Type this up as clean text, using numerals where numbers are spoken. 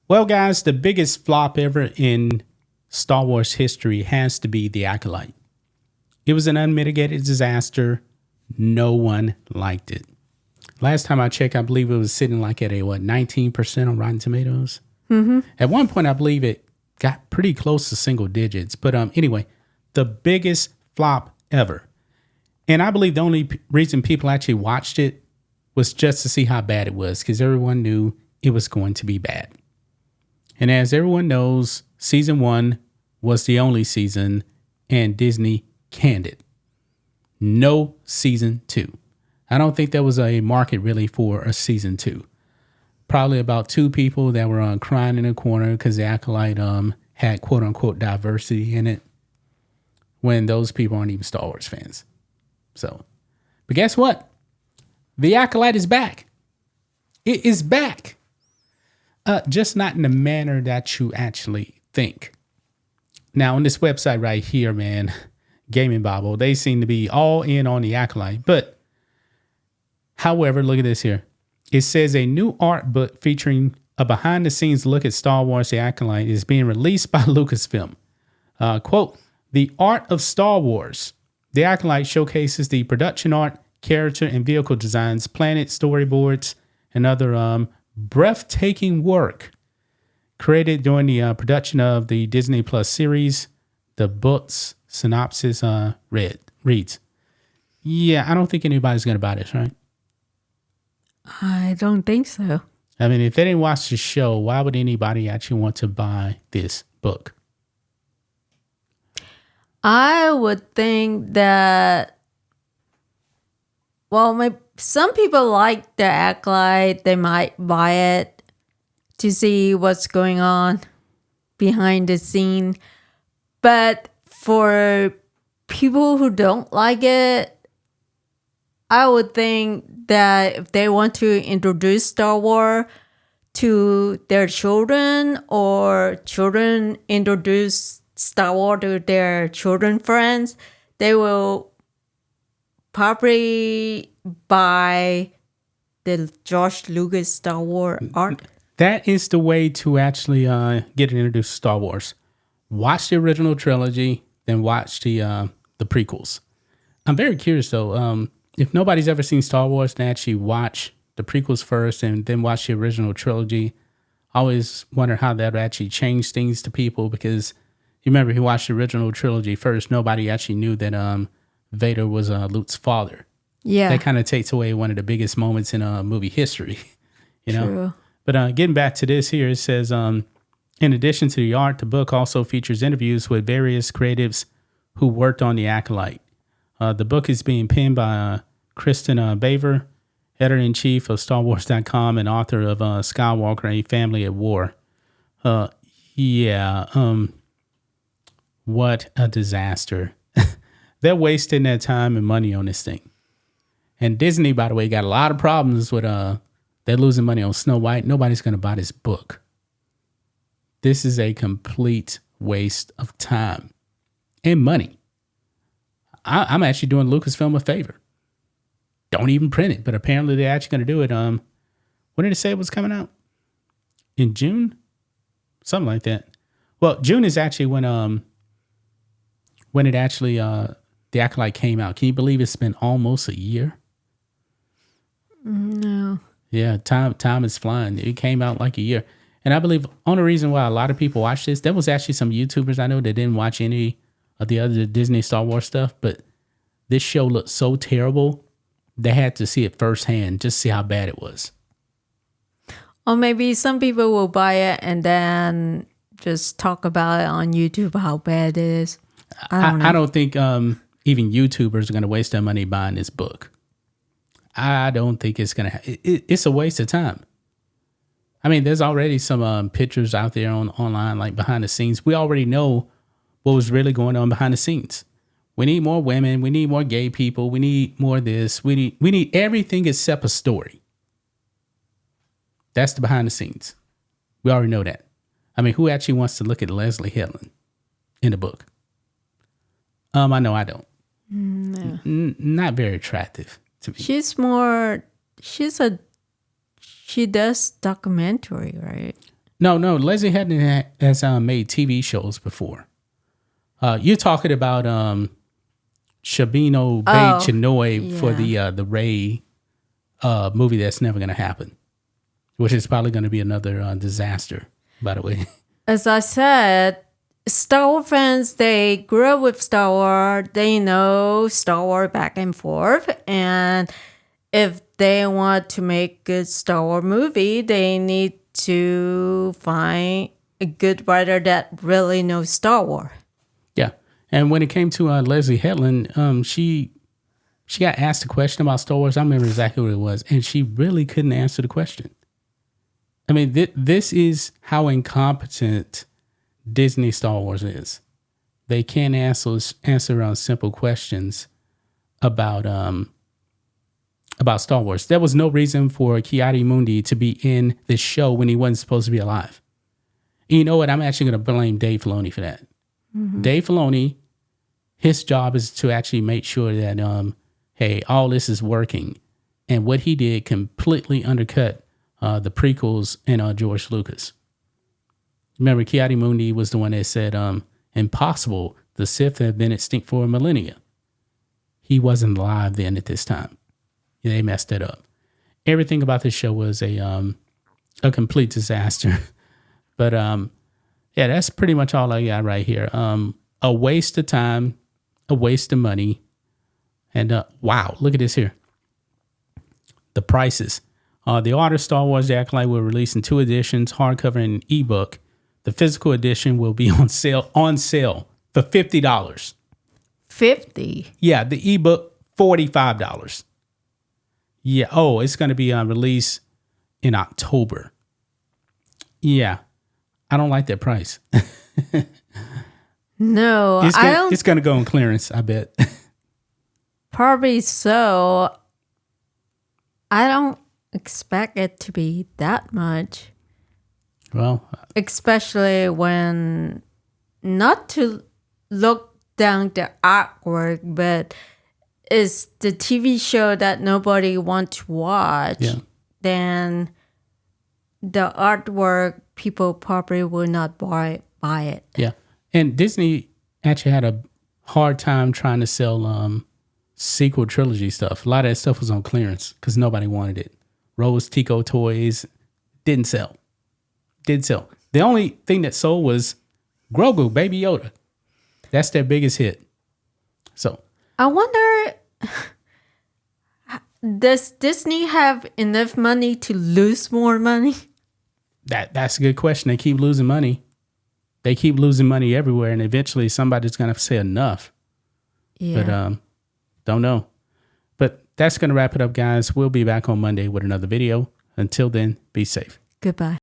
Well, guys, the biggest flop ever in Star Wars history has to be The Acolyte. It was an unmitigated disaster. No one liked it. Last time I checked, I believe it was sitting like at a 19% on Rotten Tomatoes. Mm-hmm. At one point, I believe it got pretty close to single digits. But anyway, the biggest flop ever. And I believe the only reason people actually watched it was just to see how bad it was, because everyone knew it was going to be bad. And as everyone knows, season 1 was the only season, and Disney canned it. No season 2. I don't think there was a market really for a season 2. Probably about 2 people that were crying in a corner because the Acolyte had quote unquote diversity in it, when those people aren't even Star Wars fans. So, but guess what? The Acolyte is back. It is back. Just not in the manner that you actually think. Now, on this website right here, man, Gaming Bible, they seem to be all in on the Acolyte. But, however, look at this here. It says a new art book featuring a behind-the-scenes look at Star Wars The Acolyte is being released by Lucasfilm. Quote, "The Art of Star Wars. The Acolyte showcases the production art, character, and vehicle designs, planet storyboards, and other breathtaking work created during the production of the Disney Plus series." The book's synopsis reads, yeah, I don't think anybody's going to buy this, right? I don't think so. I mean, if they didn't watch the show, why would anybody actually want to buy this book? I would think that, well, some people like the Acolyte. They might buy it to see what's going on behind the scene. But for people who don't like it, I would think that if they want to introduce Star Wars to their children, or children introduce Star Wars to their children friends, they will probably buy the George Lucas Star Wars art. That is the way to actually get introduced to Star Wars. Watch the original trilogy, then watch the prequels. I'm very curious though. If nobody's ever seen Star Wars, then actually watch the prequels first and then watch the original trilogy. I always wonder how that would actually change things to people, because you remember, if you watched the original trilogy first, nobody actually knew that Vader was Luke's father. Yeah. That kind of takes away one of the biggest moments in movie history, you know? True. But getting back to this here, it says, in addition to the art, the book also features interviews with various creatives who worked on The Acolyte. The book is being penned by Kristen Baver, editor-in-chief of StarWars.com and author of Skywalker, A Family at War. What a disaster. They're wasting their time and money on this thing. And Disney, by the way, got a lot of problems with, they're losing money on Snow White. Nobody's going to buy this book. This is a complete waste of time and money. I'm actually doing Lucasfilm a favor. Don't even print it, but apparently they're actually going to do it. When did it say it was coming out? In June? Something like that. Well, June is actually when it actually, The Acolyte came out. Can you believe it's been almost a year? No. Yeah, time is flying. It came out like a year. And I believe only reason why a lot of people watch this, there was actually some YouTubers I know that didn't watch any of the other Disney Star Wars stuff, but this show looked so terrible, they had to see it firsthand, just see how bad it was. Or maybe some people will buy it and then just talk about it on YouTube, how bad it is. I don't think even YouTubers are going to waste their money buying this book. I don't think it's going to. It's a waste of time. I mean, there's already some pictures out there online, like behind the scenes. We already know what was really going on behind the scenes. We need more women. We need more gay people. We need more of this. We need everything except a story. That's the behind the scenes. We already know that. I mean, who actually wants to look at Leslie Helen in the book? I know I don't. No. Not very attractive to me. She does documentary, right? No. Leslie Hedden has made TV shows before. You're talking about Shabino Bay Chinoy for the Ray movie that's never going to happen, which is probably going to be another disaster, by the way. As I said, Star Wars fans, they grew up with Star Wars. They know Star Wars back and forth. And if they want to make a good Star Wars movie, they need to find a good writer that really knows Star Wars. Yeah. And when it came to Leslie Hedlund, she got asked a question about Star Wars. I remember exactly what it was. And she really couldn't answer the question. I mean, this is how incompetent Disney Star Wars is. They can't answer simple questions about Star Wars. There was no reason for Ki-Adi-Mundi to be in this show when he wasn't supposed to be alive. And you know what? I'm actually going to blame Dave Filoni for that. Mm-hmm. Dave Filoni, his job is to actually make sure that hey, all this is working. And what he did completely undercut the prequels and George Lucas. Remember, Ki-Adi-Mundi was the one that said, impossible, the Sith have been extinct for a millennia. He wasn't alive then at this time. They messed it up. Everything about this show was a complete disaster. But yeah, that's pretty much all I got right here. A waste of time, a waste of money. And wow, look at this here. The prices. The Art of Star Wars: The Acolyte will release in 2 editions, hardcover and ebook. The physical edition will be on sale for $50. 50? Yeah, the ebook, $45. Yeah, it's going to be released in October. Yeah, I don't like that price. No, it's going to go on clearance, I bet. Probably so. I don't expect it to be that much. Well, especially when, not to look down the artwork, but it's the TV show that nobody wants to watch, then the artwork, people probably will not buy it. Yeah. And Disney actually had a hard time trying to sell sequel trilogy stuff. A lot of that stuff was on clearance because nobody wanted it. Rose Tico toys didn't sell. The only thing that sold was Grogu, Baby Yoda. That's their biggest hit. So I wonder, does Disney have enough money to lose more money? That's a good question. They keep losing money. They keep losing money everywhere, and eventually somebody's going to say enough. Yeah. But don't know. But that's going to wrap it up, guys. We'll be back on Monday with another video. Until then, be safe. Goodbye.